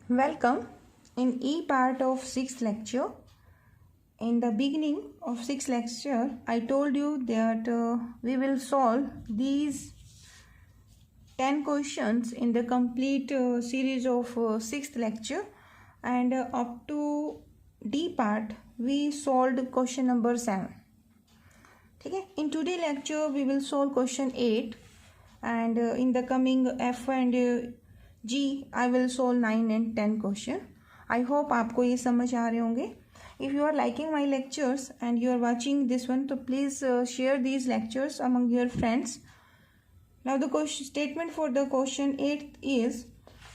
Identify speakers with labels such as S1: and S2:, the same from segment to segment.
S1: Welcome in E part of 6th lecture. In the beginning of 6th lecture, I told you that we will solve these 10 questions in the complete series of 6th lecture, and up to D part we solved question number 7. Okay? In today's lecture we will solve question 8, and in the coming F and G I will solve 9 and 10 question. I hope आपको ये समझ आ रहे होंगे. If you are liking my lectures and you are watching this one, so please share these lectures among your friends. Now the question statement for the question 8 is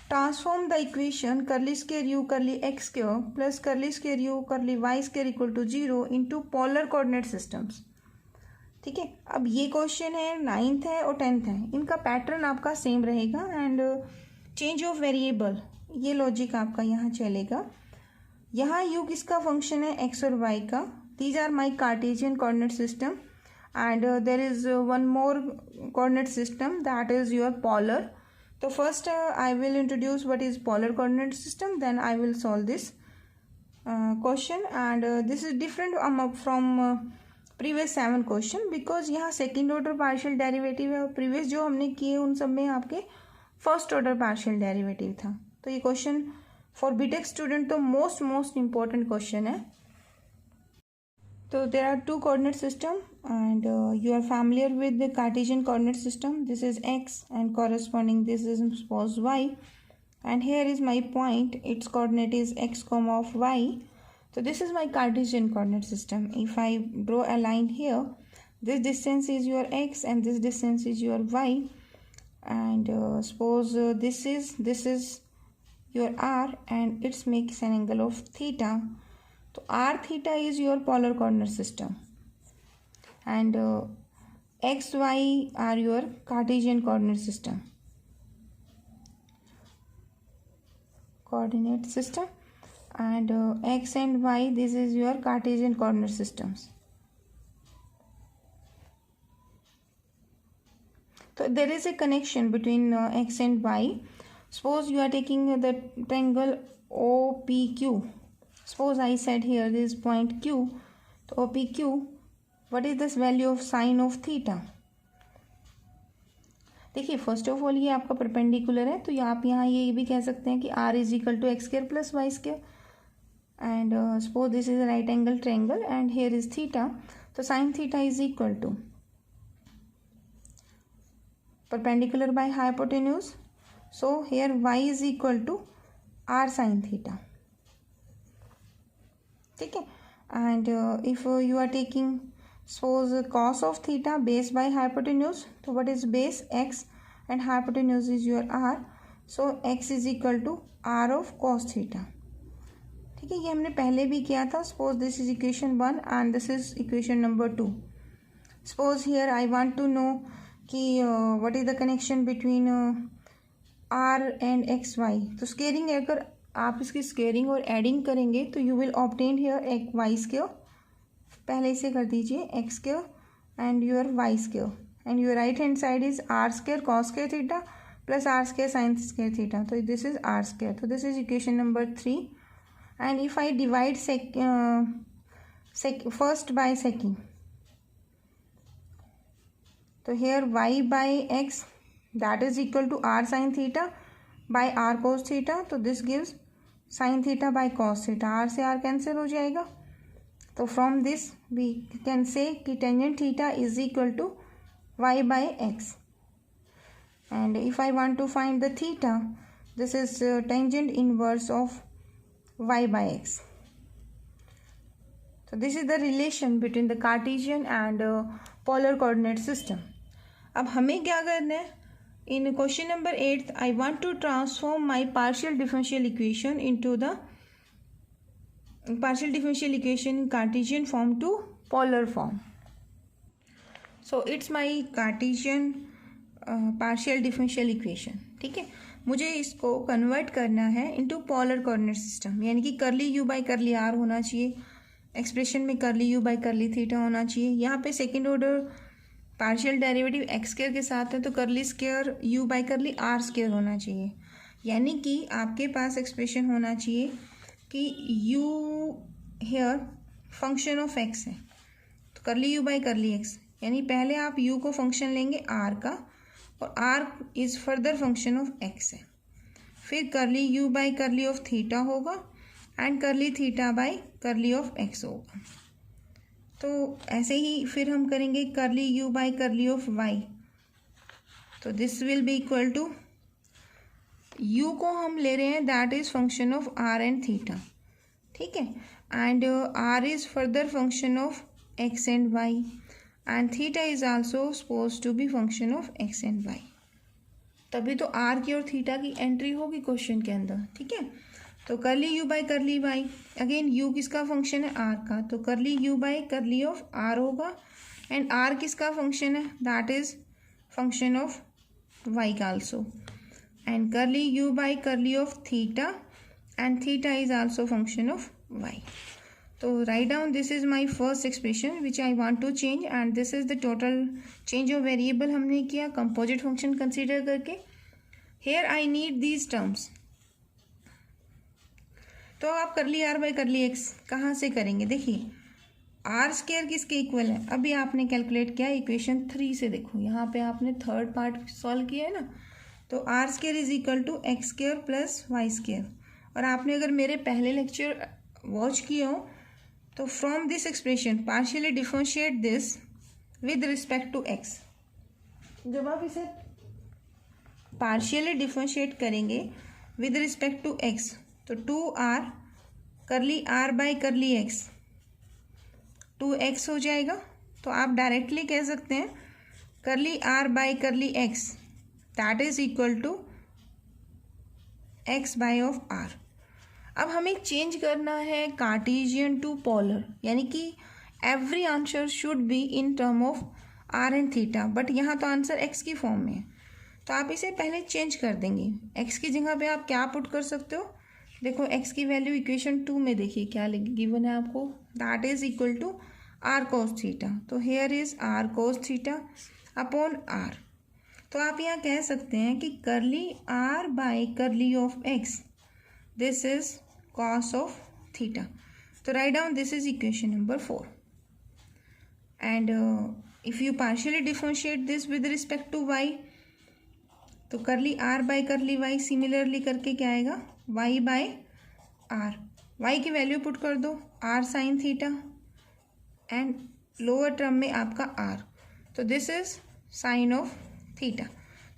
S1: transform the equation curly square u curly x square plus curly square u curly y square equal to 0 into polar coordinate systems. ठीक है, अब ये question है 9th है और 10th है, इनका pattern आपका सेम रहेगा एंड चेंज ऑफ वेरिएबल ये लॉजिक आपका यहाँ चलेगा. यहाँ u किसका फंक्शन है, x और y का. These are my Cartesian coordinate system and there is one more coordinate system that is your polar. तो first I will introduce what is polar coordinate system, then I will solve this question and this is different from previous 7 question because यहाँ second order partial derivative है और previous जो हमने किए उन सब में आपके फर्स्ट ऑर्डर पार्शियल डेरिवेटिव था. तो ये क्वेश्चन फॉर बीटेक स्टूडेंट तो मोस्ट इम्पॉर्टेंट क्वेश्चन है. तो there are 2 coordinate system and you are familiar with the Cartesian coordinate system. This is x and corresponding this is suppose y and here is my point, it's coordinate is x comma of y. So this is my Cartesian coordinate system. If I draw a line here, this distance is your x and this distance is your y, and suppose this is your r and it makes an angle of theta. So r theta is your polar coordinate system and x y are your Cartesian coordinate system. And x and y, this is your Cartesian coordinate systems. So there is a connection between x and y. Suppose you are taking the triangle OPQ. Suppose I said here this point Q. So OPQ, what is this value of sine of theta? देखिए first of all ये आपका perpendicular है, तो आप यहाँ ये भी कह सकते हैं कि r is equal to x square plus y square. And suppose this is a right angle triangle and here is theta, so sine theta is equal to perpendicular by hypotenuse, so here y is equal to r sine theta. ठीक है, and if you are taking suppose cos of theta base by hypotenuse, so what is base, x, and hypotenuse is your r, so x is equal to r of cos theta. ठीक है, ये हमने पहले भी किया था. Suppose this is equation 1 and this is equation number 2. Suppose here I want to know कि what is the connection between R and X Y. तो स्केयरिंग, अगर आप इसकी स्केयरिंग और एडिंग करेंगे तो यू विल ऑब्टेन हियर एक Y square. पहले इसे कर दीजिए X square and your Y square and your right hand side is are square cos square theta plus are square sine square theta. तो this is are square. तो this is equation number 3. And if I divide first by second, so here y by x that is equal to r sin theta by r cos theta. तो this gives sin theta by cos theta. r से r cancel हो जाएगा. तो from this we can say कि tangent theta is equal to y by x. And if I want to find the theta, this is tangent inverse of y by x. So this is the relation between the Cartesian and polar coordinate system. अब हमें क्या करना है, in question number 8 I want to transform my partial differential equation into the partial differential equation in Cartesian form to polar form. So it's my Cartesian partial differential equation. ठीक है, मुझे इसको convert करना है इनटू पोलर कोऑर्डिनेट सिस्टम, यानी कि करली you by curly are होना चाहिए, एक्सप्रेशन में करली यू बाई करली थीटा होना चाहिए. यहाँ पे second order partial derivative x square के साथ है तो curly square u by curly r square होना चाहिए. यानी कि आपके पास एक्सप्रेशन होना चाहिए कि u here function of x है, तो curly u by curly x, यानी पहले आप u को फंक्शन लेंगे r का और r is further function of x है, फिर curly u by curly of theta होगा and curly theta by curly of x होगा। तो ऐसे ही फिर हम करेंगे curly u by curly of y, तो this will be equal to u को हम ले रहे हैं that is function of r and theta, ठीक है, and r is further function of x and y and theta is also suppose to be function of x and y। तभी तो r की और थीटा की एंट्री होगी question के अंदर, ठीक है। तो curly u by curly y, again u किसका फंक्शन है r का, तो curly u by curly of r होगा एंड r किसका फंक्शन है that is function of y का also, and curly u by curly of theta and theta is also function of y। तो right down this is my first expression which I want to change and this is the total change of variable हमने किया composite function consider करके। Here I need these terms. तो आप करली r by curly x कहाँ से करेंगे, देखिए आर स्केयर किसके इक्वल है, अभी आपने कैलकुलेट किया इक्वेशन 3 से, देखो यहाँ पे आपने थर्ड पार्ट सॉल्व किया है ना, तो r square is equal to x square plus y square. और आपने अगर मेरे पहले लेक्चर वॉच किए हो तो from this expression partially differentiate this with respect to x. जब आप इसे पार्शियली डिफरेंशिएट करेंगे विद रिस्पेक्ट टू एक्स तो 2r करली r by curly x 2x हो जाएगा। तो आप डायरेक्टली कह सकते हैं curly r by curly x that is equal to x by of r। अब हमें चेंज करना है कार्टेशियन टू पोलर, यानी कि every answer should be in term of r and theta, but यहाँ तो आंसर x की फॉर्म में है, तो आप इसे पहले चेंज कर देंगे। x की जगह पे आप क्या पुट कर सकते हो, देखो x की वैल्यू इक्वेशन 2 में देखिए क्या गिवन है आपको, that is equal to r cos theta. तो here is r cos theta upon r। तो आप यहाँ कह सकते हैं कि curly r by curly of x this is cos of theta. तो right down this is equation number 4 and if you partially differentiate this with respect to y तो curly r by curly y similarly करके क्या आएगा y by r, y की value put कर दो r sine theta and lower term में आपका r, तो this is sine of theta.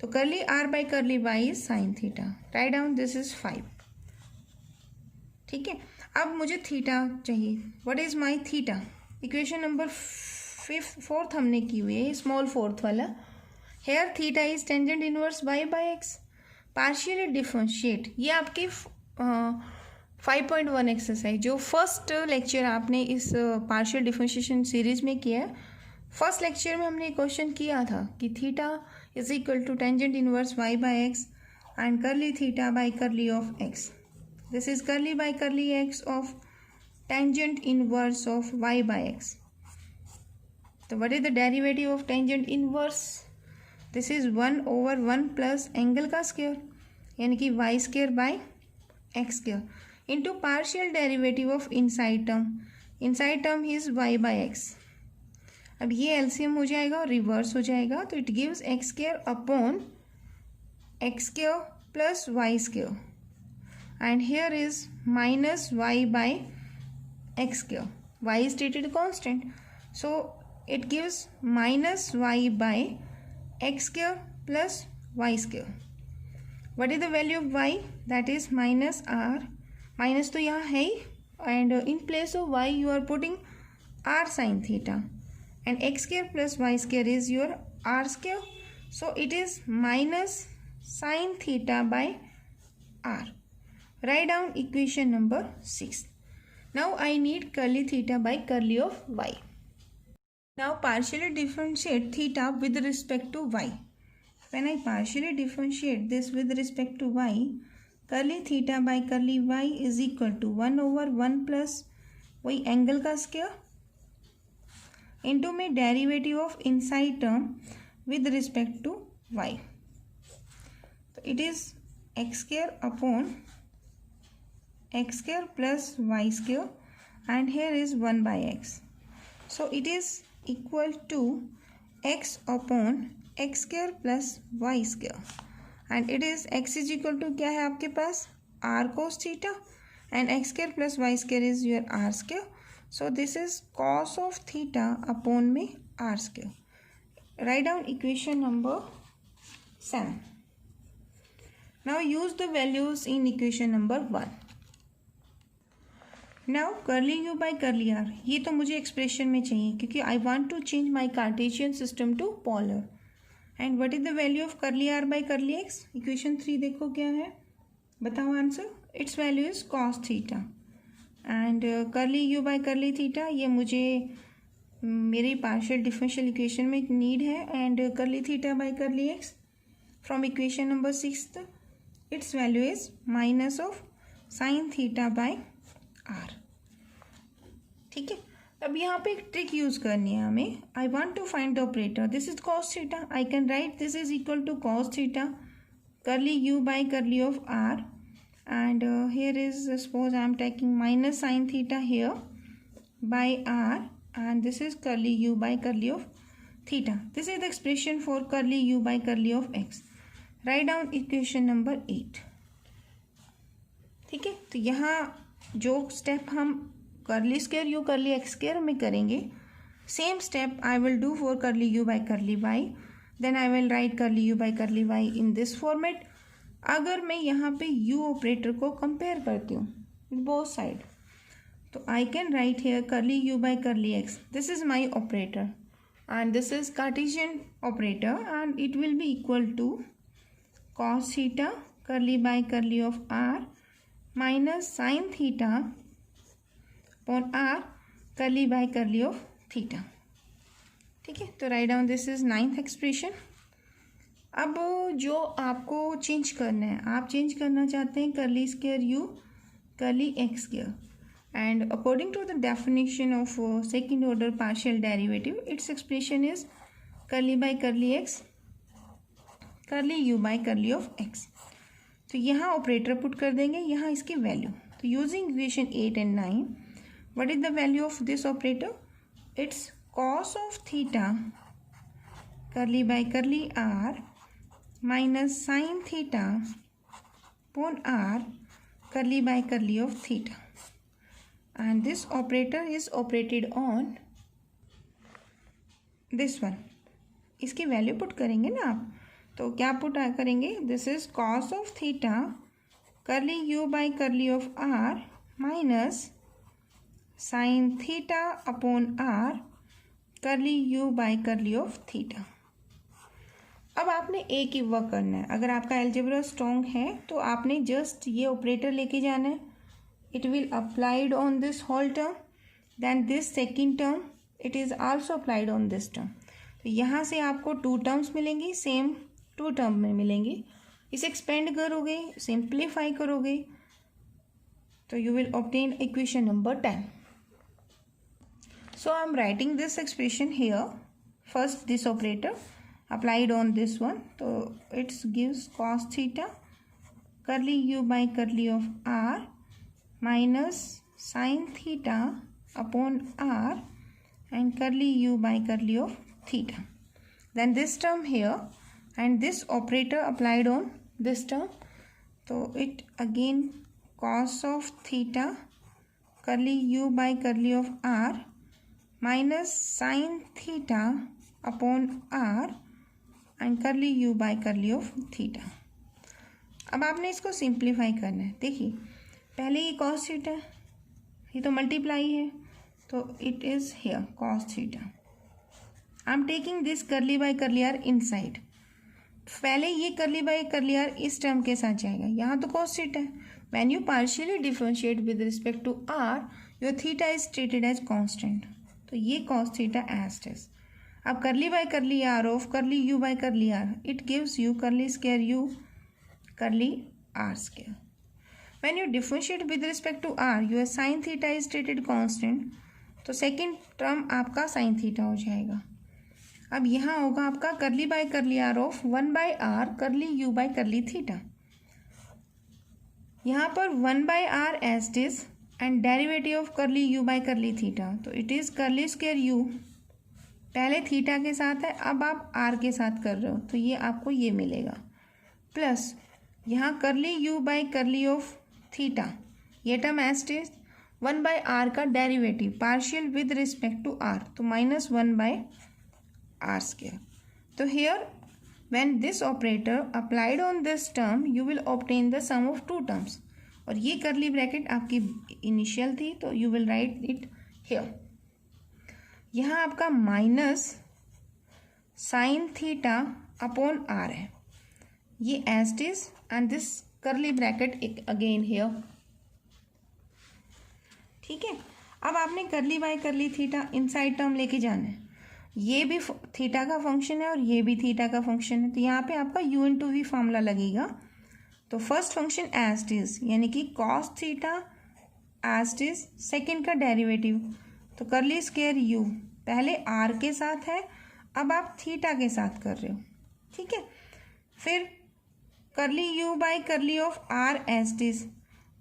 S1: तो curly r by curly y is sine theta, right down this is 5, ठीक है। अब मुझे थीटा चाहिए, what is my theta, equation number 4th हमने की हुई है, स्मॉल 4th वाला। Here theta is tangent inverse y by x, partially differentiate, ये आपकी 5.1 एक्सरसाइज जो फर्स्ट लेक्चर आपने इस पार्शियल डिफरेंशिएशन सीरीज में किया है। फर्स्ट लेक्चर में हमने क्वेश्चन किया था कि theta is equal to tangent inverse y by x and curly theta by curly of x। This is curly by curly x of tangent inverse of y by x। तो what is the derivative of tangent inverse, this is 1 over 1 plus angle का square यानी कि y square by x square into partial derivative of inside term is y by x. अब ये LCM हो जाएगा और reverse हो जाएगा, तो it gives x square upon x square plus y square and here is minus y by x square, y is stated constant, so it gives minus y by x square plus y square. What is the value of y, that is minus r, minus तो यहाँ है ही, and in place of y you are putting r sin theta and x square plus y square is your r square, so it is minus sin theta by r. Write down equation number 6. Now I need curly theta by curly of y. Now partially differentiate theta with respect to y. When I partially differentiate this with respect to y, curly theta by curly y is equal to 1 over 1 plus वही angle का square into में derivative of inside term with respect to y. तो it is x square upon x square plus y square, and here is 1 by x. So it is equal to x upon x square plus y square, and it is x is equal to क्या है आपके पास r cos theta, and x square plus y square is your r square. So this is cos of theta upon में r square. Write down equation number 7. Now use the values in equation number 1. Now curly u by curly r, ये तो मुझे expression में चाहिए क्योंकि I want to change my Cartesian system to polar. And what is the value of curly r by curly x? Equation 3 देखो क्या है, बताओ answer. It's value is cos theta. And curly you by curly theta, ये मुझे मेरी partial differential equation में need है. And curly theta by curly x from equation number 6, it's value is minus of sine theta by are. ठीक है, अब यहाँ पे एक ट्रिक यूज करनी है हमें. I want to find the operator. This is cos theta. I can write this is equal to cos theta curly you by curly of r, and here is suppose I am taking minus sin theta here by r, and this is curly u by curly of theta. This is the expression for curly u by curly of x. Write down equation number 8. ठीक है, तो यहाँ जो step हम curly square you curly x square में करेंगे, same step I will do for curly you by curly y. Then I will write curly you by curly y in this format. अगर मैं यहाँ पे u ऑपरेटर को compare करती हूँ both side, तो I can write here curly u by curly x. This is my operator and this is Cartesian operator, and it will be equal to cos theta curly by curly of r minus sine theta upon r curly by curly of theta. ठीक है, तो right down this is 9th expression. अब जो आपको change करना है, आप change करना चाहते हैं curly square you curly x square, and according to the definition of second order partial derivative, it's expression is curly by curly x curly you by curly of x. तो यहाँ operator put कर देंगे, यहाँ इसकी value. तो using equation 8 and 9, what is the value of this operator? It's cos of theta curly by curly r minus sin theta upon r curly by curly of theta, and this operator is operated on this one. इसकी value put करेंगे ना आप, तो क्या put करेंगे? This is cos of theta curly u by curly of r minus sin theta upon r curly u by curly of theta. अब आपने एक ही वर्क करना है. अगर आपका एल्जेब्रा स्ट्रॉन्ग है तो आपने जस्ट ये ऑपरेटर लेके जाना है. It will applied on this whole term, then this second term it is also applied on this term. तो यहाँ से आपको 2 टर्म्स मिलेंगी, सेम 2 टर्म में मिलेंगी. इसे एक्सपेंड करोगे, सिंप्लीफाई करोगे, तो you will obtain equation number 10. So I am writing this expression here. First this operator applied on this one, so it gives cos theta curly u by curly of r minus sin theta upon r and curly u by curly of theta. Then this term here and this operator applied on this term, so it again cos of theta curly u by curly of r minus sin theta upon r and curly you by curly of theta. अब आपने इसको simplify करना है. देखिए पहले ये cos theta, ये तो मल्टीप्लाई है, तो it is here cos theta. I am taking this curly by curly R inside. पहले ये कर्ली बाई कर्ली आर इस टर्म के साथ जाएगा, यहाँ तो कॉस थीटा है. When you partially differentiate with respect to R, your theta is treated as constant, तो ये cos theta as it is. अब curly by curly R of curly you by curly R, it gives you curly square you curly are square. When you differentiate with respect to R, your sine theta is treated constant, तो second term आपका sine theta हो जाएगा. अब यहाँ होगा आपका curly by curly R of 1 by are curly you by curly theta. यहाँ पर 1/r as it is and derivative of curly u by curly theta, तो it is curly square u पहले थीटा के साथ है, अब आप r के साथ कर रहे हो तो ये आपको ये मिलेगा, प्लस यहाँ curly u by curly of theta, ये term as it is 1/r का derivative partial with respect to r, तो -1/r स्क्वायर। तो here when this operator applied on this term you will obtain the sum of two terms, और ये करली bracket आपकी initial थी तो you will write it here। यहाँ आपका minus sine theta upon r है, ये as it is and this curly bracket again here. ठीक है, अब आपने करली by curly theta inside term लेके जाना है, ये भी थीटा का फंक्शन है और ये भी थीटा का फंक्शन है, तो यहाँ पे आपका u इंटू वी फॉर्मूला लगेगा। तो first function as it is यानी कि cos theta as it is, second का डेरिवेटिव तो करली स्क्वायर u पहले r के साथ है, अब आप थीटा के साथ कर रहे हो। ठीक है, फिर curly u by curly of r as it is,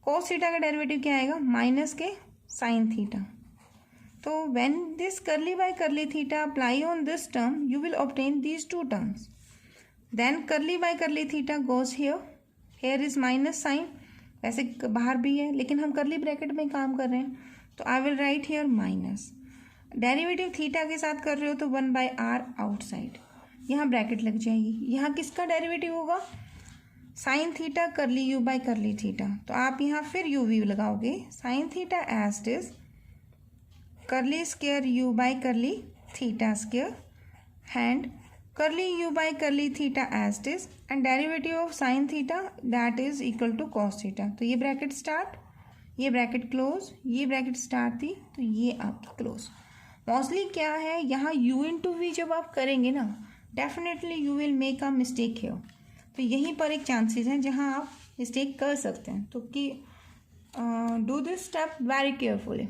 S1: cos theta का डेरिवेटिव क्या आएगा माइनस के साइन थीटा, तो when this curly by curly theta apply on this term you will obtain these two terms, then curly by curly theta goes here, here is minus sign, वैसे बाहर भी है लेकिन हम करली ब्रैकेट में काम कर रहे हैं तो I will write here minus, derivative theta के साथ कर रहे हो तो 1/r आउटसाइड, यहाँ ब्रैकेट लग जाएगी। यहाँ किसका डेरिवेटिव होगा sine theta curly u by curly theta, तो आप यहाँ फिर u v लगाओगे, sine theta as it is curly square u by curly theta square and curly u by curly theta as it is and derivative of sine theta that is equal to cos theta, तो ये bracket start, ये bracket close, ये bracket start थी तो ये आपकी close. Mostly क्या है यहाँ u इंटू वी जब आप करेंगे ना definitely you will make a mistake है, तो यहीं पर एक चांसेस हैं जहाँ आप मिस्टेक कर सकते हैं, तो कि do this step very carefully.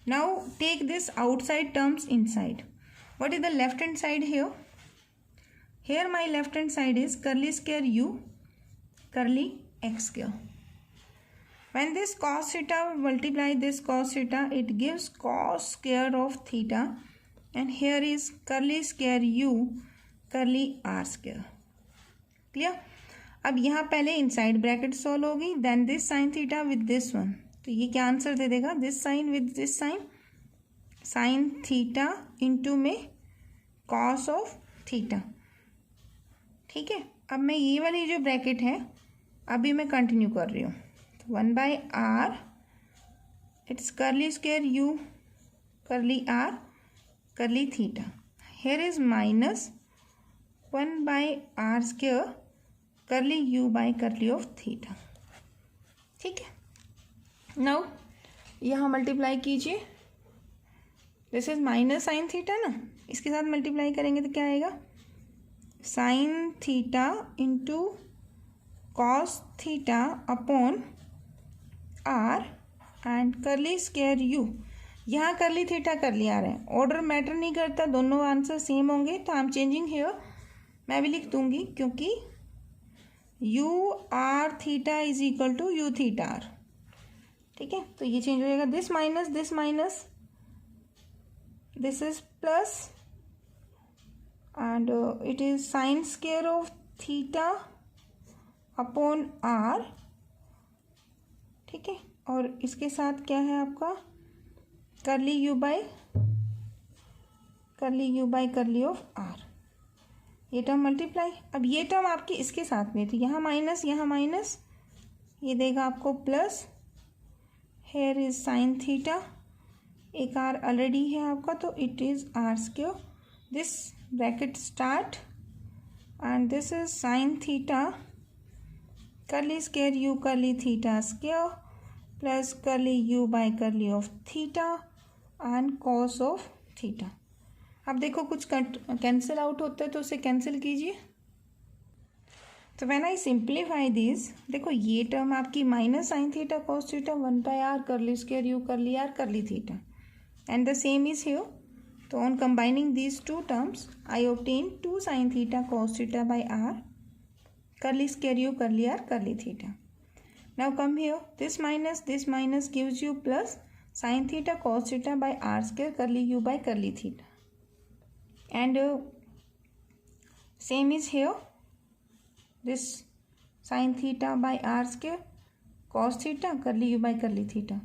S1: Now take this outside terms inside. What is the left hand side here? Here my left hand side is curly square u curly x square. When this cos theta multiply this cos theta, it gives cos square of theta, and here is curly square u curly r square. Clear? अब यहाँ पहले inside bracket solve होगी, then this sine theta with this one, तो ये क्या answer दे देगा this sine with this sine, sine theta into में कॉस ऑफ थीटा। ठीक है, अब मैं ये वाली जो ब्रैकेट है अभी मैं कंटिन्यू कर रही हूँ, तो 1/r इट्स करली square u curly r curly theta, here is minus 1/r square करली u by curly of theta. ठीक है, नाउ यहाँ मल्टीप्लाई कीजिए, this is minus sine theta ना, इसके साथ मल्टीप्लाई करेंगे तो क्या आएगा sign theta into cos theta upon r and curly square u, यहाँ करली थीटा करली आ रहा है, ऑर्डर मैटर नहीं करता, दोनों आंसर सेम होंगे, तो आई एम चेंजिंग हियर, मैं भी लिख दूंगी क्योंकि u r theta is equal to u theta r। ठीक है, तो ये चेंज हो जाएगा, this minus this is plus and it is sine square of theta upon r। ठीक है, और इसके साथ क्या है आपका करली u by curly of r, ये टर्म मल्टीप्लाई। अब ये टर्म आपकी इसके साथ में थी, यहाँ माइनस ये देगा आपको plus, hair is sine theta, एक r ऑलरेडी है आपका तो it is r square, this bracket start and this is sine theta करली स्क्वायर u करली थीटा स्क्वायर प्लस करली u by curly of theta and cos of theta. अब देखो कुछ कैंसिल आउट होता है तो उसे कैंसिल कीजिए, तो व्हेन आई सिंप्लीफाई दिस, देखो ये टर्म आपकी minus sine theta cos theta 1/r curly square u curly r curly theta and the same is here, तो on combining these two terms I obtain 2 sine theta cos theta by r curly square u curly r curly theta. Now come here, this minus gives you plus sin theta cos theta by r square curly u by curly theta. And same is here, this sin theta by r square cos theta curly u by curly theta.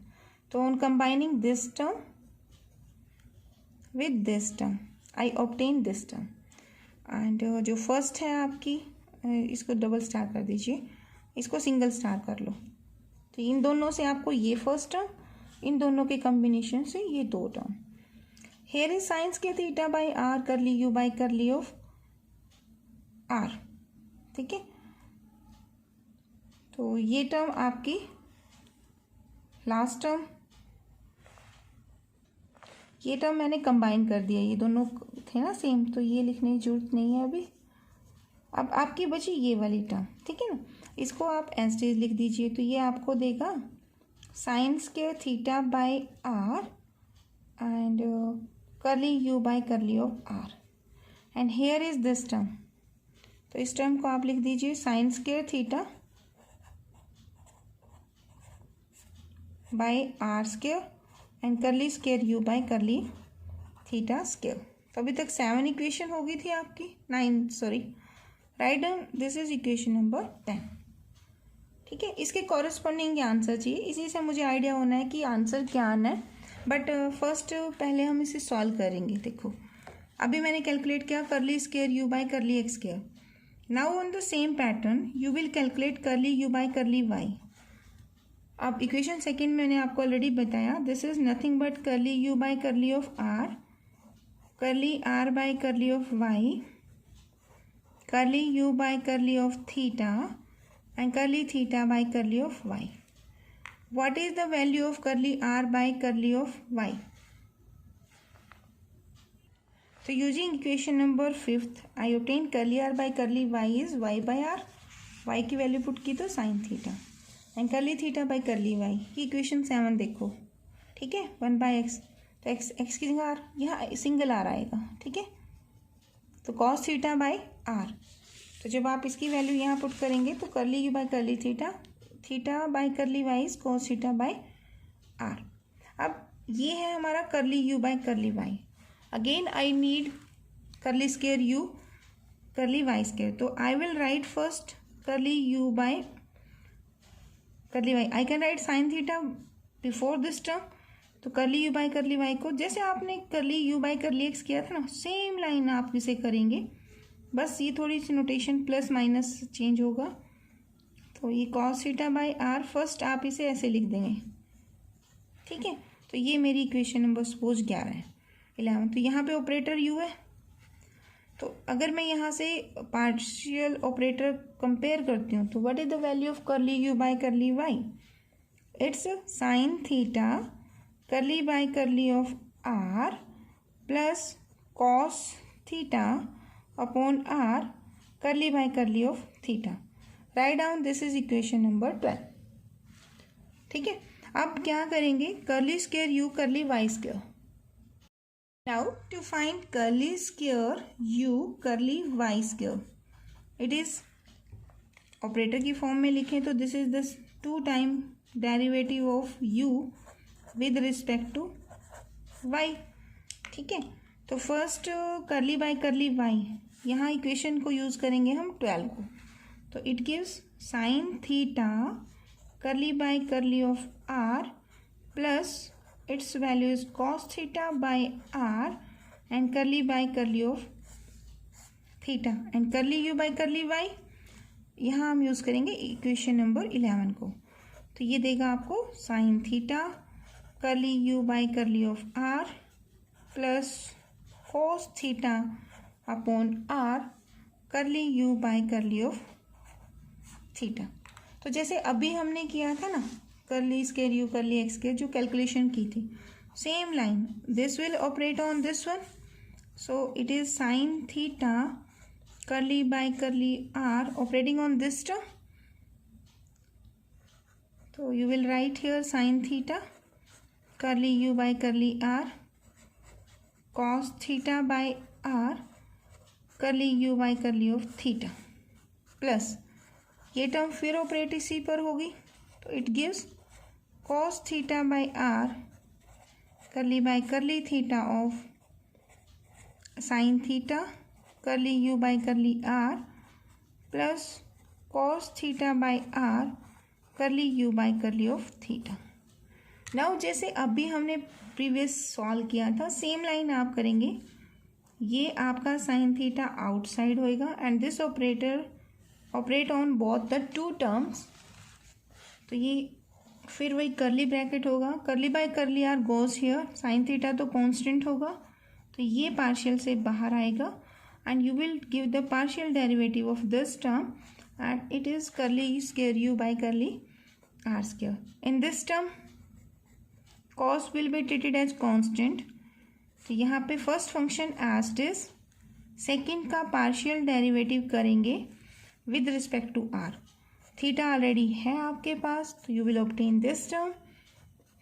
S1: So on combining this term with this term, I obtain this term. And जो first है आपकी, इसको double star कर दीजिए, इसको single star कर लो. तो इन दोनों से आपको ये फर्स्ट टर्म, इन दोनों के कॉम्बिनेशन से ये दो term. Here is sine square theta by are curly you by curly of are. ठीक है, तो ये टर्म आपकी लास्ट टर्म, ये टर्म मैंने कंबाइन कर दिया, ये दोनों थे ना सेम, तो ये लिखने की जरूरत नहीं है अभी. अब आपकी बची ये वाली टर्म. ठीक है ना, इसको आप एज इट लिख दीजिए. तो ये आपको देगा sine square theta by r and curly you by curly of r. And here is this term. तो इस टर्म को आप लिख दीजिए sine square theta by r square and curly square you by curly theta square. तो अभी तक 7 equation हो गई थी आपकी, 9 sorry. Right down, this is equation number 10. ठीक है, इसके कॉरेस्पॉन्डिंग आंसर चाहिए, इसी से मुझे आइडिया होना है कि आंसर क्या आना है. बट फर्स्ट पहले हम इसे सॉल्व करेंगे. देखो अभी मैंने कैलकुलेट किया curly square you by curly x square. Now on the same pattern you will calculate curly you by curly Y. अब इक्वेशन सेकेंड मैंने आपको ऑलरेडी बताया, this is nothing but curly you by curly of are, curly are by curly of Y, curly you by curly of theta and curly theta by curly of Y. What is the value of curly are by curly of Y? तो using equation number 5th I obtain curly are by curly y is y by r. Y की value put की तो sine theta and curly theta by curly y. ये equation 7 देखो. ठीक है, 1 bye x. तो x की जगह आर, यहाँ सिंगल आर आएगा. ठीक है, तो कॉस थीटा बाय आर. तो जब आप इसकी वैल्यू यहाँ पुट करेंगे तो curly you by curly theta, theta by curly y is cos theta by r. अब ये है हमारा curly you by curly y. Again I need curly square u curly y square. तो I will write first curly you by curly y. I can write sine theta before this term. तो curly you by curly Y को जैसे आपने करली you by curly x किया था ना, same line आप इसे करेंगे, बस ये थोड़ी सी नोटेशन प्लस माइनस चेंज होगा. तो ये cos theta by r first आप इसे ऐसे लिख देंगे. ठीक है, तो ये मेरी इक्वेशन नंबर सपोज 11. तो यहाँ पे ऑपरेटर यू है. तो अगर मैं यहाँ से पार्शियल ऑपरेटर कंपेयर करती हूँ तो what is the value of curly you by curly y? It's sine theta curly by curly of r plus cos theta upon r curly by curly of theta. Right down, this is equation number 12. ठीक है, अब क्या करेंगे, curly square u curly y square. Now to find curly square u curly y square, it is operator की form में लिखें तो this is the 2 time derivative of u with respect to y. ठीक है, तो फर्स्ट करली by करली y, यहाँ इक्वेशन को यूज़ करेंगे हम 12 को. तो it gives sign theta curly by curly of r plus it's value is cos theta bye r and करली by curly of theta and curly you by करली y. यहाँ हम यूज़ करेंगे इक्वेशन नंबर 11 को. तो ये देगा आपको sign theta curly you by curly of r plus cos theta upon r करली you by curly of theta. तो जैसे अभी हमने किया था ना, करली square u curly x square जो कैलकुलेशन की थी, same line, this will operate on this one. So it is sine theta curly by करली r operating on this term. So you will write here sin theta curly u by curly r cos theta by r curly u by curly of theta plus ये term फिर operate इसी पर होगी. तो it gives cos theta by are curly theta of sine theta curly you by curly r plus cos theta by are curly you by curly of theta. Now जैसे अभी हमने previous solve किया था same line आप करेंगे। ये आपका sine theta outside होएगा and this operate on both the two terms. तो ये फिर वही कर्ली ब्रैकेट होगा, curly by curly r goes here, sine theta तो कांस्टेंट होगा तो ये पार्शियल से बाहर आएगा and you will give the partial derivative of this term and it is curly square you by curly are square. In this term cos will be treated as constant। तो यहाँ पे first function as it is, second का partial derivative करेंगे with respect to r. Theta already है आपके पास तो you will obtain this term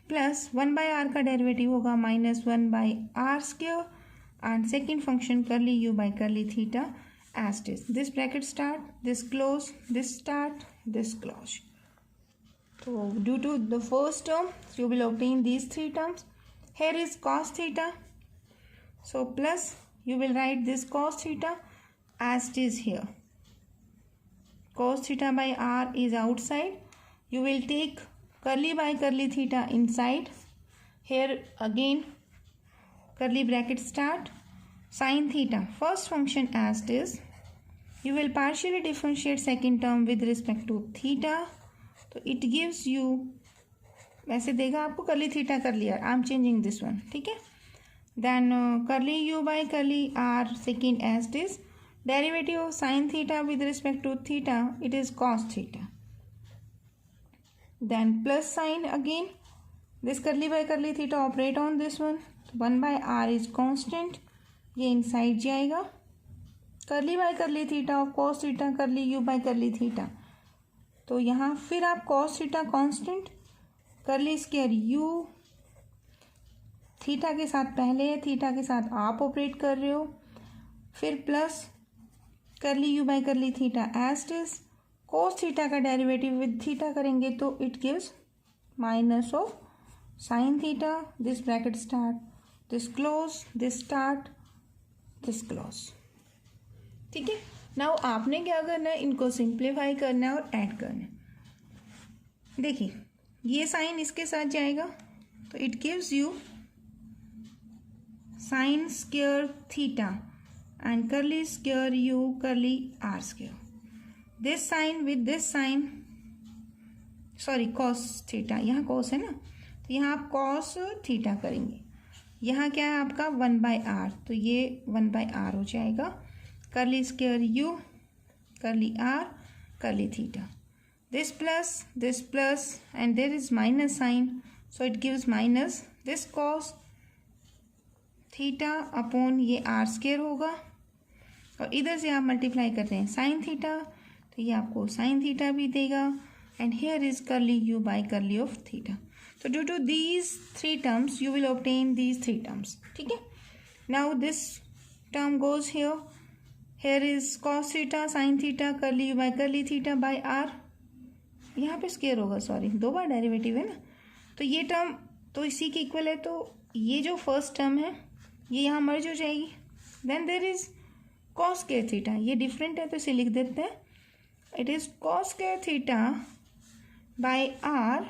S1: plus 1/r का डेरिवेटिव होगा -1/r square and second function curly you by curly theta as it is. This bracket start, this close, this start, this close. So due to the first term you will obtain these three terms. Here is cos theta, so plus you will write this cos theta as it is here. Cos theta by r is outside, you will take curly by curly theta inside. Here again curly bracket start, sin theta first function as it is, you will partially differentiate second term with respect to theta, तो it gives you, वैसे देगा आपको curly theta curly r, I am changing this one, ठीक है। Then curly you by curly r second as it is, derivative of sine theta with respect to theta it is cos theta, then plus sine again this curly by curly theta operate on this one, 1/r is constant, ये inside जाएगा, curly by curly theta of cos theta curly you by curly theta, तो यहाँ फिर आप cos theta constant, curly square you, theta के साथ पहले है, थीटा के साथ आप ऑपरेट कर रहे हो, फिर plus curly you by curly theta as it is, cos theta का डेरिवेटिव विद थीटा करेंगे तो it gives minus of sine theta, this bracket start, this close, this start, this close, ठीक है। नाउ आपने क्या करना है, इनको सिंप्लीफाई करना है और ऐड करना है। देखिए ये साइन इसके साथ जाएगा तो it gives you sine square theta and curly square you curly are square, this sine with this sine, sorry cos theta, यहाँ कॉस है ना तो यहाँ आप कॉस थीटा करेंगे, यहाँ क्या है आपका 1/r तो ये 1/r हो जाएगा, curly square you curly r curly theta, this plus and there is minus sign so it gives minus this cos theta upon ये आर स्क्वायर होगा और इधर से आप मल्टीप्लाई करते हैं साइन थीटा तो ये आपको साइन थीटा भी देगा and here is curly you by curly of theta. तो due to these three terms you will obtain these three terms, ठीक है। Now this term goes here, here is cos theta sine theta curly you by curly theta by r, यहाँ पे square होगा, sorry दो बार derivative है ना, तो ये टर्म तो इसी के इक्वल है, तो ये जो फर्स्ट टर्म है ये यहाँ मर्ज हो जाएगी। Then there is cos square theta, ये डिफरेंट है तो इसे लिख देते हैं, it is cos square theta by r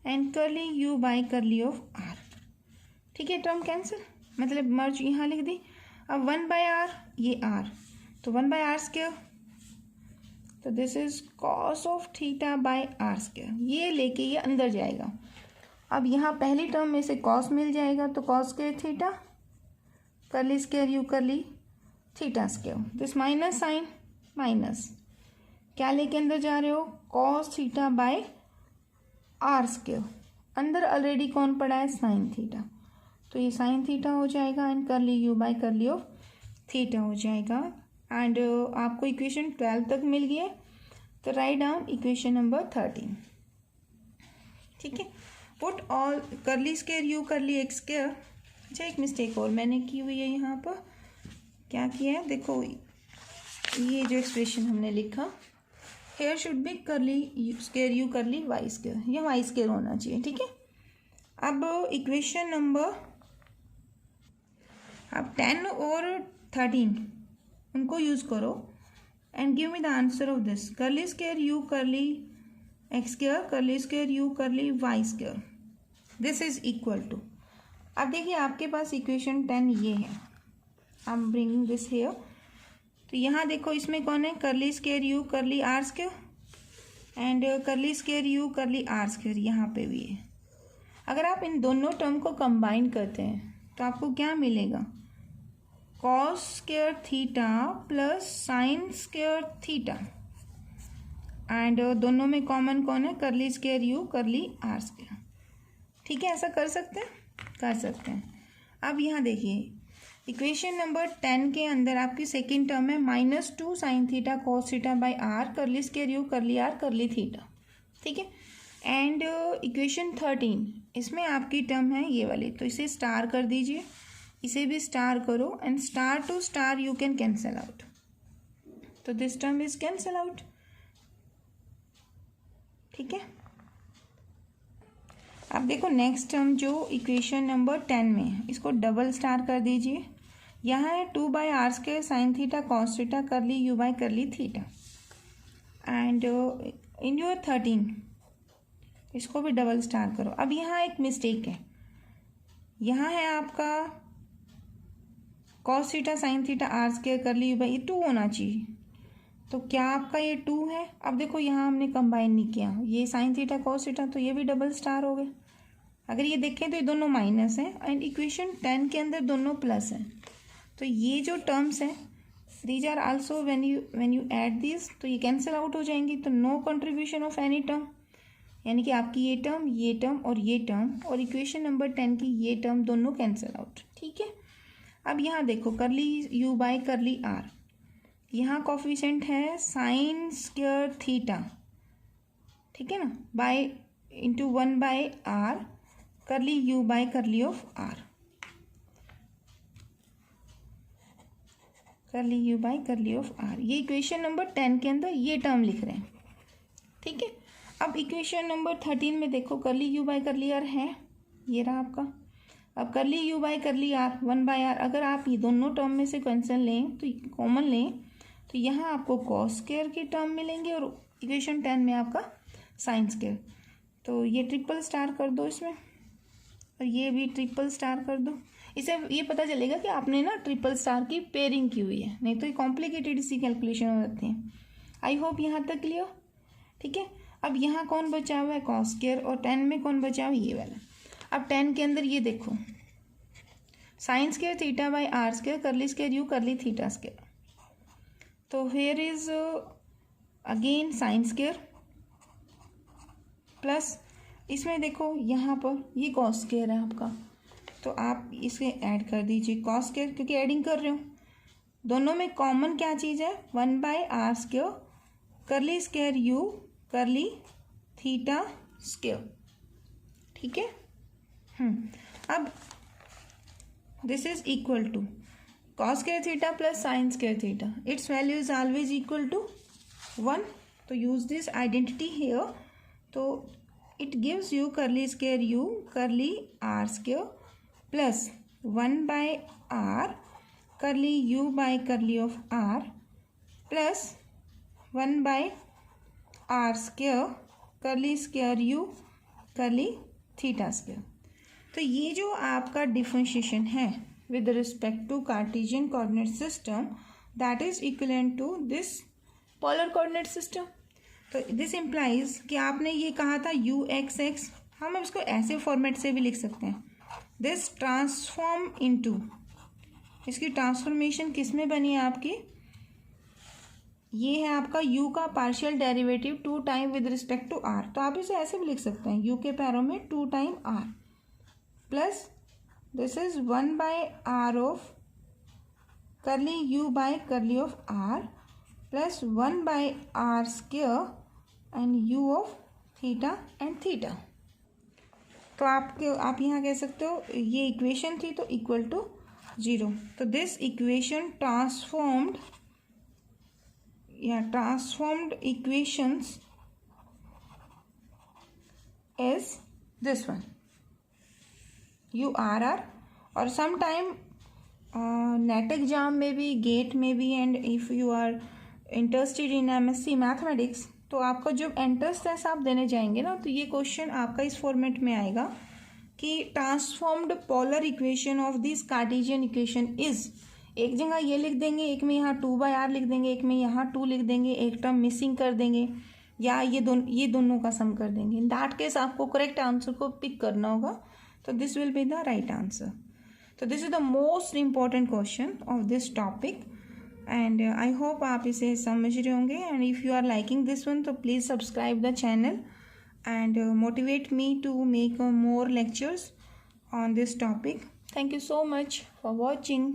S1: and curly you by curly of are, ठीक है। टर्म कैंसिल मतलब मर्ज यहाँ लिख दी। अब 1/r ये r तो 1/r स्क्वायर, तो this is cos of theta by r square, ये लेके ये अंदर जाएगा। अब यहाँ पहली टर्म में से कॉस मिल जाएगा तो cos square theta curly square you curly theta square, this minus sine minus क्या लेके अंदर जा रहे हो, cos theta by r square, अंदर ऑलरेडी कौन पड़ा है साइन थीटा, तो ये साइन थीटा हो जाएगा and curly you by curly of theta हो जाएगा। एंड आपको इक्वेशन 12 तक मिल गई है तो राइट डाउन इक्वेशन नंबर 13, ठीक है। Put all curly square you curly x square. अच्छा एक मिस्टेक और मैंने की हुई है यहाँ पर, क्या किया है देखो, ये जो एक्सप्रेशन हमने लिखा हेयर शुड बी करली square u curly y square, या वाई स्क्वायर होना चाहिए, ठीक है। अब इक्वेशन नंबर, अब 10 और 13 उनको यूज़ करो and give me the answer of this. Curly square u curly x square curly square u curly y square, this is equal to. अब देखिए आपके पास इक्वेशन 10 ये है, I am bringing this here. तो यहाँ देखो इसमें कौन है, curly square u curly r square and curly square u curly r square यहाँ पे भी है। अगर आप इन दोनों टर्म को कंबाइन करते हैं तो आपको क्या मिलेगा, cos square theta plus sine square theta and दोनों में कॉमन कौन है, curly square u curly r square, ठीक है। ऐसा कर सकते हैं, कर सकते हैं। अब यहाँ देखिए इक्वेशन नंबर 10 के अंदर आपकी सेकेंड टर्म है -2 sine theta cos theta by are curly square u curly r curly theta, ठीक है। एंड इक्वेशन 13 इसमें आपकी टर्म है ये वाली, तो इसे स्टार कर दीजिए, इसे भी स्टार करो and star to star you can cancel out, तो this term is cancel out, ठीक है। अब देखो नेक्स्ट टर्म जो इक्वेशन नंबर 10 में है, इसको डबल स्टार कर दीजिए। यहाँ है 2 by r square sine theta cos theta curly you by curly theta and in your 13 इसको भी डबल स्टार करो। अब यहाँ एक मिस्टेक है, यहाँ है आपका cos theta sine theta r square curly you by, ये 2 होना चाहिए, तो क्या आपका ये 2 है। अब देखो यहाँ हमने कंबाइन नहीं किया, ये साइन थीटा कॉस थीटा, तो ये भी डबल स्टार हो गए। अगर ये देखें तो ये दोनों माइनस हैं एंड इक्वेशन 10 के अंदर दोनों प्लस हैं, तो ये जो टर्म्स हैं these are also when you add this तो ये कैंसिल आउट हो जाएंगी, तो no contribution of any term, यानी कि आपकी ये टर्म और ये टर्म और इक्वेशन नंबर 10 की ये टर्म दोनों कैंसिल आउट, ठीक है। अब यहाँ देखो curly you by curly r, यहाँ कॉफिशेंट है साइन स्क्वायर थीटा, ठीक है ना, by into 1 by r curly you by curly of are, curly you by curly of r, ये इक्वेशन नंबर 10 के अंदर ये टर्म लिख रहे हैं, ठीक है। अब इक्वेशन नंबर 13 में देखो curly you by curly are है, ये रहा आपका। अब curly you by curly r 1 by r, अगर आप ये दोनों टर्म में से कैंसिल लें तो कॉमन लें तो यहाँ आपको कॉस स्क्वायर की टर्म मिलेंगे और इक्वेशन 10 में आपका साइन स्क्वायर, तो ये ट्रिपल स्टार कर दो इसमें और ये भी ट्रिपल स्टार कर दो। इससे ये पता चलेगा कि आपने ना ट्रिपल स्टार की पेयरिंग की हुई है, नहीं तो ये कॉम्प्लिकेटेड सी कैलकुलेशन हो जाती है। आई होप यहाँ तक क्लियर, ठीक है। अब यहाँ कौन बचा हुआ है, कॉस स्क्वायर, और 10 में कौन बचा हुआ है, ये वाला। अब 10 के अंदर ये देखो sine square theta by r square curly square u curly theta square, तो here is again sine square plus इसमें देखो यहाँ पर ये कॉस स्क्वायर है आपका, तो आप इसे ऐड कर दीजिए कॉस स्क्वायर, क्योंकि एडिंग कर रहे हो। दोनों में कॉमन क्या चीज़ है, 1 by r square curly square u curly theta square, ठीक है। अब this is equal to cos square theta plus sine square theta, it's value is always equal to 1, तो यूज दिस आइडेंटिटी हियर, तो it gives you curly square u curly r square plus 1 by r curly u by curly of r plus 1 by r square curly square u curly theta square। तो ये जो आपका differentiation है with respect to Cartesian coordinate system that is equivalent to this polar coordinate system। तो this implies कि आपने ये कहा था यू एक्स एक्स, हम इसको ऐसे फॉर्मेट से भी लिख सकते हैं, दिस ट्रांसफॉर्म इनटू, इसकी ट्रांसफॉर्मेशन किस में बनी है आपकी, ये है आपका u का partial derivative 2 time with respect to r, तो आप इसे ऐसे भी लिख सकते हैं u के पैरों में 2 time r plus this is 1 by r of curly u by curly of r plus 1 by r square and u of theta and theta. तो आप यहाँ कह सकते हो ये इक्वेशन थी तो इक्वल टू 0, तो this equation transformed transformed equations is this one, URR, or sometime NET exam में भी, GATE में भी, and if you are interested in MSc mathematics, तो आपको जब एंट्रेंस टेस्ट आप देने जाएंगे ना, तो ये क्वेश्चन आपका इस फॉर्मेट में आएगा कि transformed polar equation of this Cartesian equation is, एक जगह ये लिख देंगे, एक में यहाँ 2/r लिख देंगे, एक में यहाँ 2 लिख देंगे, एक टर्म मिसिंग कर देंगे, या ये दोनों का सम कर देंगे. इन दैट केस आपको करेक्ट आंसर को पिक करना होगा. तो this will be the right answer. तो this is the most important question of this topic, and I hope आप इसे समझ रहे होंगे. And if you are liking this one, तो please subscribe the channel and motivate me to make more lectures on this topic. Thank you so much for watching.